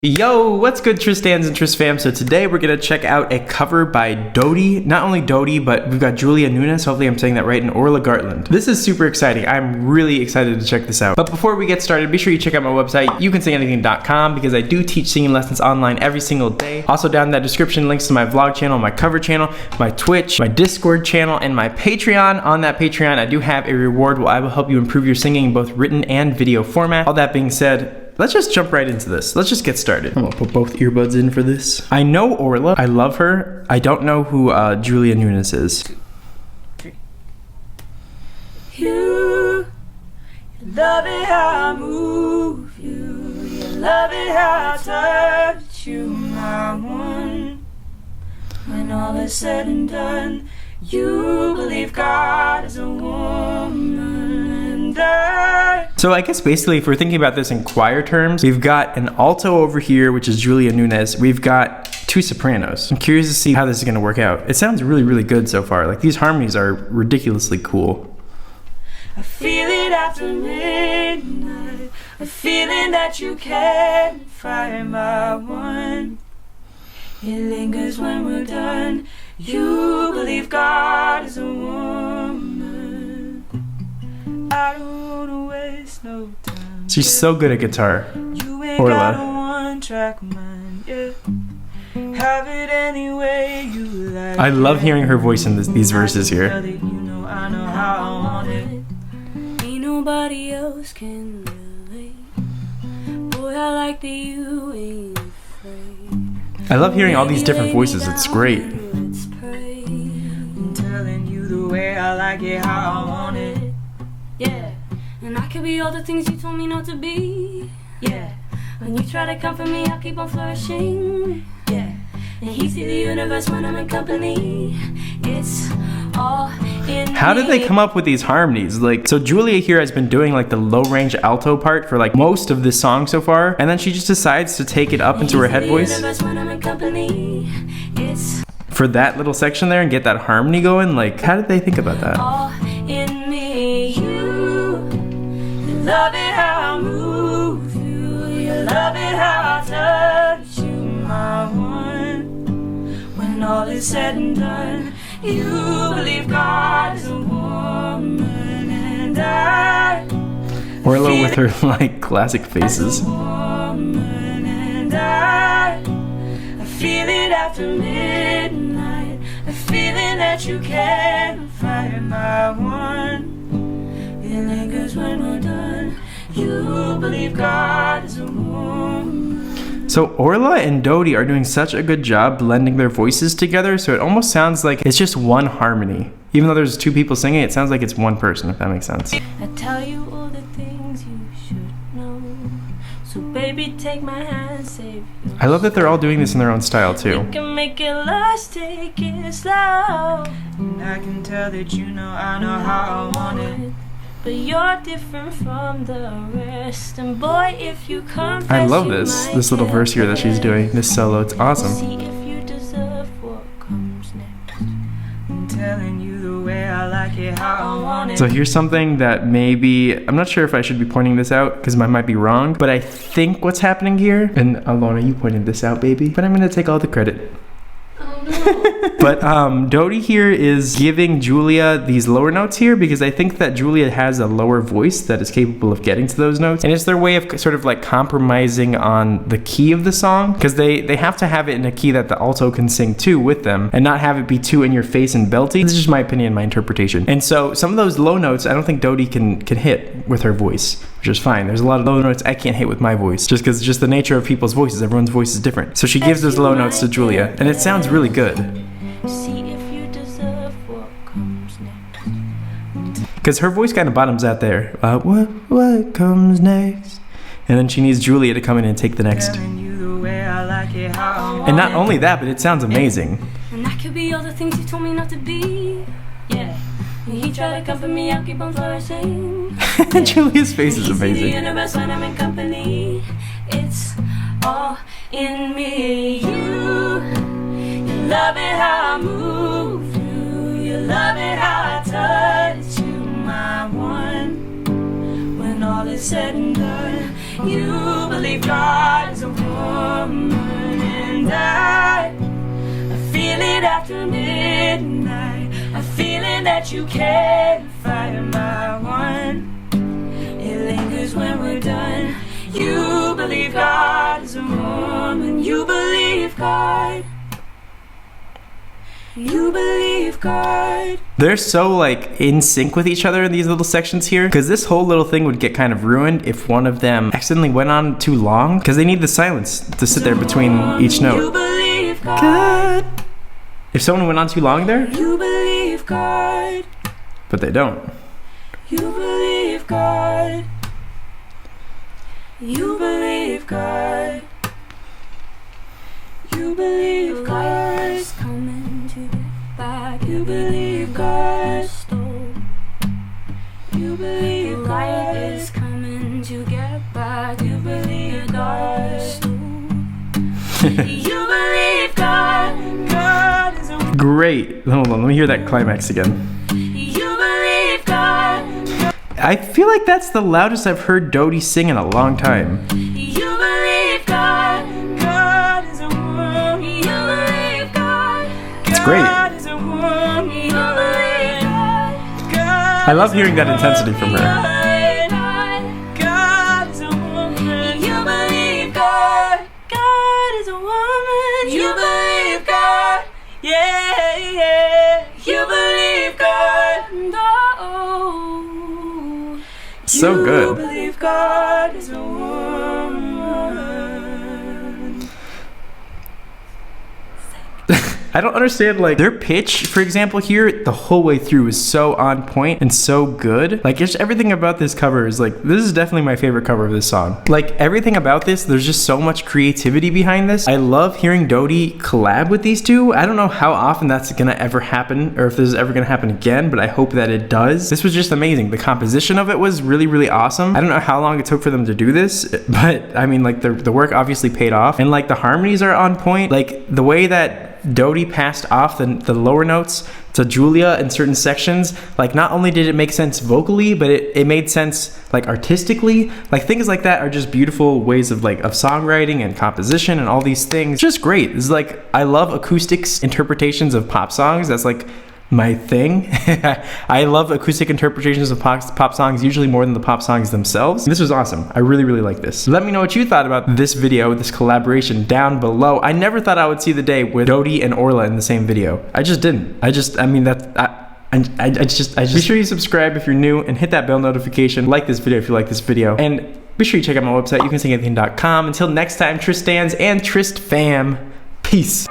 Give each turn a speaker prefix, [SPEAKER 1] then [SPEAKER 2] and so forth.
[SPEAKER 1] Yo, what's good, Tristans and Tris fam? So today we're gonna check out a cover by Dodie. Not only Dodie, but we've got Julia Nunes, hopefully I'm saying that right, and Orla Gartland. This is super exciting. I'm really excited to check this out. But before we get started, be sure you check out my website, youcansinganything.com, because I do teach singing lessons online every single day. Also down in that description, links to my vlog channel, my cover channel, my Twitch, my Discord channel, and my Patreon. On that Patreon, I do have a reward where I will help you improve your singing in both written and video format. All that being said, let's just jump right into this. Let's just get started. I'm gonna put both earbuds in for this. I know Orla. I love her. I don't know who Julia Nunes is.
[SPEAKER 2] You love it how I move you. You love it how I touch you, my one. When all is said and done, you believe God is a woman, and
[SPEAKER 1] So I guess basically if we're thinking about this in choir terms, we've got an alto over here, which is Julia Nunes. We've got two sopranos. I'm curious to see how this is gonna work out. It sounds really, really good so far. Like, these harmonies are ridiculously cool.
[SPEAKER 2] I feel it after midnight, a feeling that you can't find, my one. It lingers when we're done. You believe God is a woman. I don't wanna waste no time.
[SPEAKER 1] She's so good at guitar.
[SPEAKER 2] You ain't
[SPEAKER 1] Orla.
[SPEAKER 2] got a one-track mind, yeah. Have it any way you like.
[SPEAKER 1] I love hearing her voice in these verses here.
[SPEAKER 2] You know I know how I want it. Ain't nobody else can relate. Boy, I like that you ain't afraid.
[SPEAKER 1] I love hearing all these different voices. It's great.
[SPEAKER 2] I'm telling you the way I like it, how I want it. Yeah, and I could be all the things you told me not to be. Yeah, when you try to comfort me, I keep on flourishing. Yeah, and he see the universe when I'm in company. It's all in
[SPEAKER 1] How did they come up with these harmonies? Like, so Julia here has been doing like the low range alto part for like most of this song so far, and then she just decides to take it up into her head voice for that little section there and get that harmony going. Like, how did they think about that?
[SPEAKER 2] All in me, you love it how I move you. You love it how I touch you, my one. When all is said and done, you believe God is a woman, and I
[SPEAKER 1] Orla with her like classic faces.
[SPEAKER 2] woman, and I feel it after midnight, a feeling that you can't find, my one. It lingers when we're done. You believe God is a woman.
[SPEAKER 1] So Orla and Dodie are doing such a good job blending their voices together, so it almost sounds like it's just one harmony. Even though there's two people singing, it sounds like it's one person, if that makes sense.
[SPEAKER 2] I tell you all the things you should know. So baby, take my hand, save your
[SPEAKER 1] I love that they're all doing this in their own style too.
[SPEAKER 2] You can make it last, take it slow. And I can tell that you know I know how I want it. But you're different from the rest. And boy, if you confess,
[SPEAKER 1] I love
[SPEAKER 2] you
[SPEAKER 1] this
[SPEAKER 2] might
[SPEAKER 1] little
[SPEAKER 2] get
[SPEAKER 1] verse here that she's doing, this solo. It's awesome.
[SPEAKER 2] See if you deserve what comes next. I'm telling you the way I like it, how I want it.
[SPEAKER 1] So here's something that maybe, I'm not sure if I should be pointing this out because I might be wrong, but I think what's happening here, and Alona, you pointed this out, baby, but I'm gonna take all the credit. But Dodie here is giving Julia these lower notes here because I think that Julia has a lower voice that is capable of getting to those notes, and it's their way of sort of like compromising on the key of the song, because they have to have it in a key that the alto can sing too with them and not have it be too in your face and belty. This is just my opinion, my interpretation. And so some of those low notes I don't think Dodie can hit with her voice, which is fine. There's a lot of low notes I can't hit with my voice just because it's just the nature of people's voices. Everyone's voice is different. So she gives those low notes to Julia and it sounds really good.
[SPEAKER 2] See if you deserve what comes next.
[SPEAKER 1] Because her voice kind of bottoms out there. What comes next? And then she needs Julia to come in and take the next. And not only that, but it sounds amazing.
[SPEAKER 2] And that could be all the things you told me not to be. Yeah. When he tried to comfort me, I'll keep on flourishing.
[SPEAKER 1] Julia's face is amazing.
[SPEAKER 2] The universe when I'm in company. It's all in me. You love it how I move you. You love it how I touch you, my one. When all is said and done, you believe God is a woman, and I feel it after midnight, a feeling that you can't fight my one. It lingers when we're done. You believe God is a woman, you believe God. You believe God.
[SPEAKER 1] They're so like in sync with each other in these little sections here, because this whole little thing would get kind of ruined if one of them accidentally went on too long, because they need the silence to sit there between each note.
[SPEAKER 2] You believe God.
[SPEAKER 1] If someone went on too long there,
[SPEAKER 2] You believe God.
[SPEAKER 1] but they don't.
[SPEAKER 2] You believe God. You believe God. You believe God is coming to get back. You believe God. You believe God is coming to get back. You believe God. You believe God. God is a
[SPEAKER 1] Great. Hold on, let me hear that climax again.
[SPEAKER 2] You believe God.
[SPEAKER 1] I feel like that's the loudest I've heard Dodie sing in a long time.
[SPEAKER 2] You believe God. God is a woman. You believe God.
[SPEAKER 1] It's great.
[SPEAKER 2] God is a woman. You believe God. God
[SPEAKER 1] I love hearing that intensity from her.
[SPEAKER 2] God is a woman. You believe God. God is a woman. You believe God. Yeah, yeah. You believe God. Oh.
[SPEAKER 1] So
[SPEAKER 2] You
[SPEAKER 1] good.
[SPEAKER 2] believe God is a woman.
[SPEAKER 1] I don't understand, like, their pitch, for example, here, the whole way through is so on point and so good. Like, just everything about this cover is, like, this is definitely my favorite cover of this song. Like, everything about this, there's just so much creativity behind this. I love hearing Dodie collab with these two. I don't know how often that's gonna ever happen, or if this is ever gonna happen again, but I hope that it does. This was just amazing. The composition of it was really, really awesome. I don't know how long it took for them to do this, but, I mean, like, the work obviously paid off. And, like, the harmonies are on point. Like, the way that Dodie passed off the lower notes to Julia in certain sections, like, not only did it make sense vocally, but it made sense like artistically. Like, things like that are just beautiful ways of songwriting and composition and all these things. Just great. It's like, I love acoustics interpretations of pop songs. That's like my thing. I love acoustic interpretations of pop songs usually more than the pop songs themselves. This was awesome. I really, really like this. Let me know what you thought about this video, this collaboration down below. I never thought I would see the day with Dodie and Orla in the same video. I just didn't. I mean, be sure you subscribe if you're new and hit that bell notification. Like this video if you like this video. And be sure you check out my website, youcansinganything.com. Until next time, Tristans and Trist fam. Peace.